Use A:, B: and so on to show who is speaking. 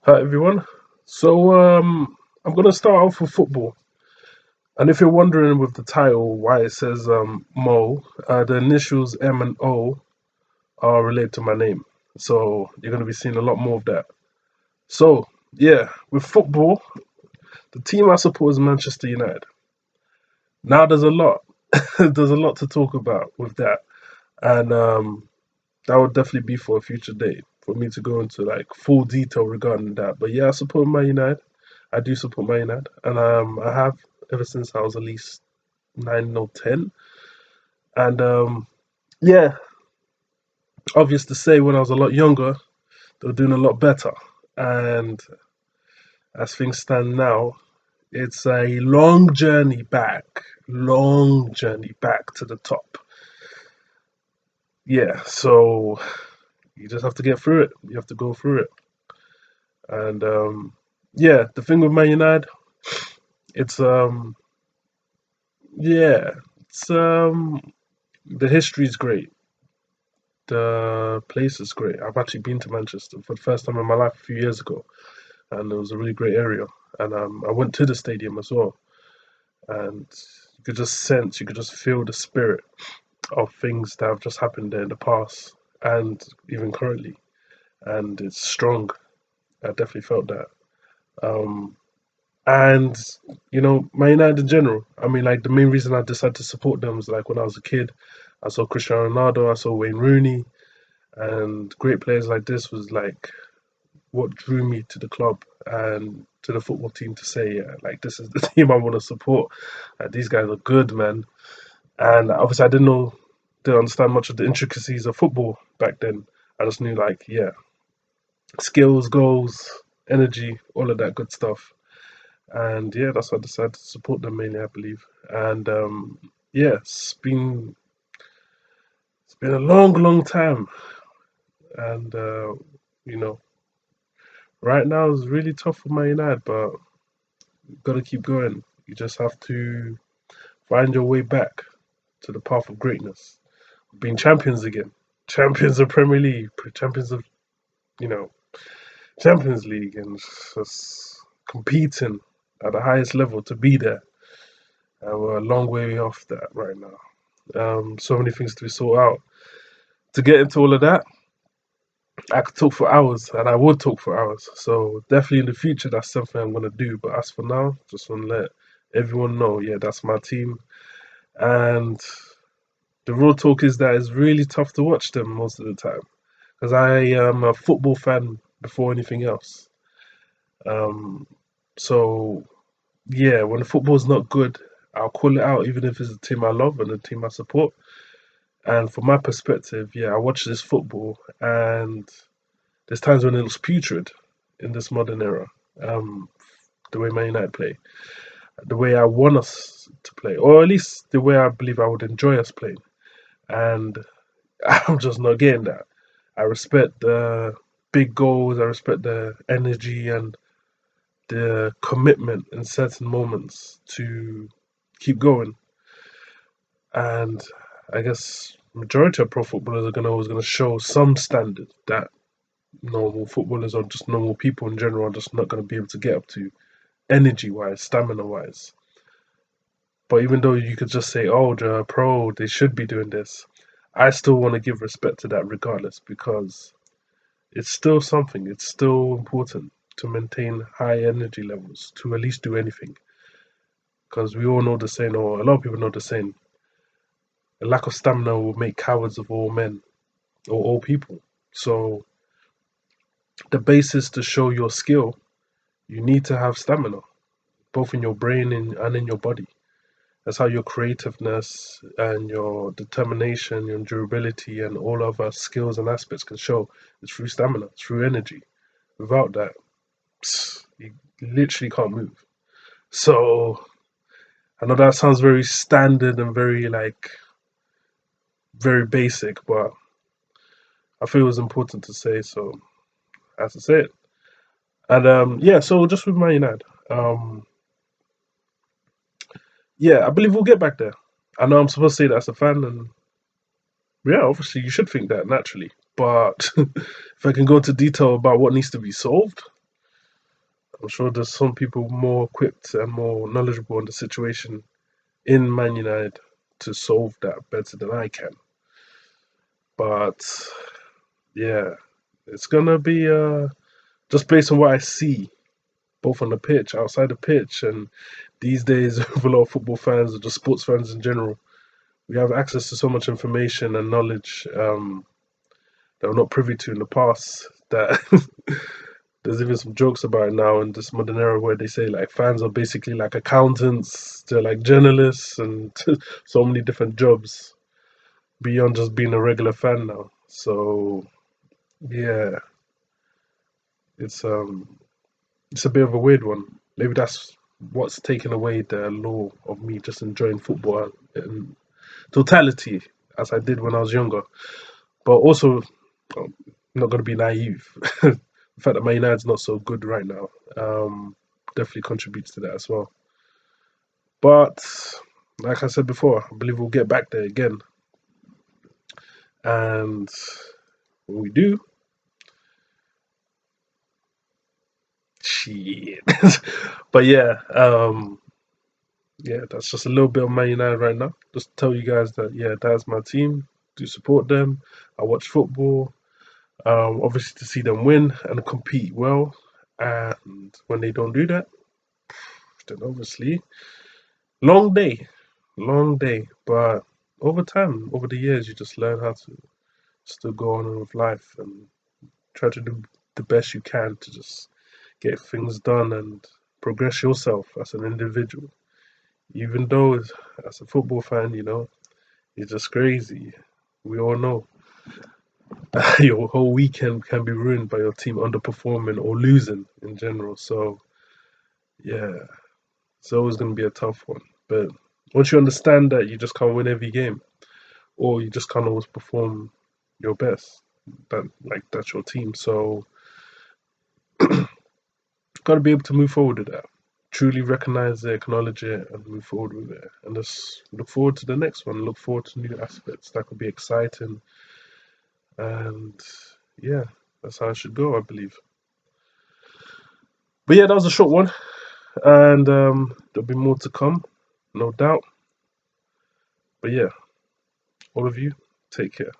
A: Hi everyone. I'm gonna start off with football. And if you're wondering with the title why it says Mo, the initials M and O are related to my name. So you're gonna be seeing a lot more of that. So yeah, with football, the team I support is Manchester United. Now there's a lot there's a lot to talk about with that. And that would definitely be for a future date for me to go into like full detail regarding that. But yeah, I support Man United. I do support Man United, and I have ever since I was at least 9 or 10. And yeah, obvious to say, when I was a lot younger, they were doing a lot better. And as things stand now, it's a long journey back to the top. Yeah, so you just have to get through it. You have to go through it. And yeah, the thing with Man United, it's yeah, it's the history is great. The place is great. I've actually been to Manchester for the first time in my life a few years ago, and it was a really great area. And I went to the stadium as well, and you could just sense, you could just feel the spirit of things that have just happened there in the past and even currently. And it's strong. I definitely felt that. Um, and Man United in general. I mean, like the main reason I decided to support them was like when I was a kid, I saw Cristiano Ronaldo, I saw Wayne Rooney, and great players like this was like what drew me to the club and to the football team to say, yeah, like this is the team I want to support. These guys are good, man. And obviously, I didn't understand much of the intricacies of football back then. I just knew like, yeah, skills, goals, energy, all of that good stuff. And yeah, that's why I decided to support them mainly, I believe. And yeah, it's been a long time, and you know, right now is really tough for Man United, but you've got to keep going. You just have to find your way back to the path of greatness. Being champions again, champions of Premier League, champions of you know Champions League, and just competing at the highest level to be there. And we're a long way off that right now. So many things to sort out. To get into all of that, I could talk for hours, and I would talk for hours. So definitely in the future, that's something I'm gonna do. But as for now, just want to let everyone know, yeah, that's my team. And the real talk is that it's really tough to watch them most of the time because I am a football fan before anything else. Um, so yeah, when the football's not good, I'll call it out, even if it's a team I love and a team I support. And from my perspective, yeah, I watch this football, and there's times when it looks putrid in this modern era. Um, the way Man United play, the way I want us to play, or at least the way I believe I would enjoy us playing. And I'm just not getting that. I respect the big goals. I respect the energy and the commitment in certain moments to keep going. And I guess majority of pro footballers are gonna always gonna show some standard that normal footballers or just normal people in general are just not gonna be able to get up to, energy wise, stamina wise. But even though you could just say, oh, they're a pro, they should be doing this, I still want to give respect to that regardless because it's still something. It's still important to maintain high energy levels to at least do anything. Because we all know the saying, or a lot of people know the saying, a lack of stamina will make cowards of all men or all people. So the basis to show your skill, you need to have stamina, both in your brain and in your body. That's how your creativeness and your determination, your durability, and all of our skills and aspects can show. It's through stamina, through energy. Without that, you literally can't move. So I know that sounds very standard and very like very basic, but I feel it was important to say, so I have to say it. And yeah, so just with Man United, um, yeah, I believe we'll get back there. I know I'm supposed to say that as a fan, and yeah, obviously you should think that naturally. But if I can go into detail about what needs to be solved, I'm sure there's some people more equipped and more knowledgeable on the situation in Man United to solve that better than I can. But yeah, it's gonna be just based on what I see, both on the pitch, outside the pitch, and these days with a lot of football fans or just sports fans in general. We have access to so much information and knowledge that we're not privy to in the past. That there's even some jokes about it now in this modern era where they say like fans are basically like accountants, they're like journalists, and so many different jobs beyond just being a regular fan now. So yeah, it's um it's a bit of a weird one. Maybe that's what's taken away the law of me just enjoying football in totality as I did when I was younger. But also, I'm not going to be naive. The fact that Man United's not so good right now definitely contributes to that as well. But like I said before, I believe we'll get back there again. And when we do, shit. But yeah, that's just a little bit of Man United right now. Just tell you guys that yeah, that's my team. Do support them. I watch football. Obviously to see them win and compete well. And when they don't do that, then obviously long day. But over time, over the years, you just learn how to still go on with life and try to do the best you can to just get things done and progress yourself as an individual. Even though as a football fan, it's just crazy. We all know your whole weekend can be ruined by your team underperforming or losing in general. So yeah, it's always going to be a tough one. But once you understand that you just can't win every game, or you just can't always perform your best, that's your team. So got to be able to move forward with that. Truly recognize it, acknowledge it, and move forward with it. And just look forward to the next one. Look forward to new aspects. That could be exciting. And yeah, that's how it should go, I believe. But yeah, that was a short one. And there'll be more to come, no doubt. But yeah, all of you, take care.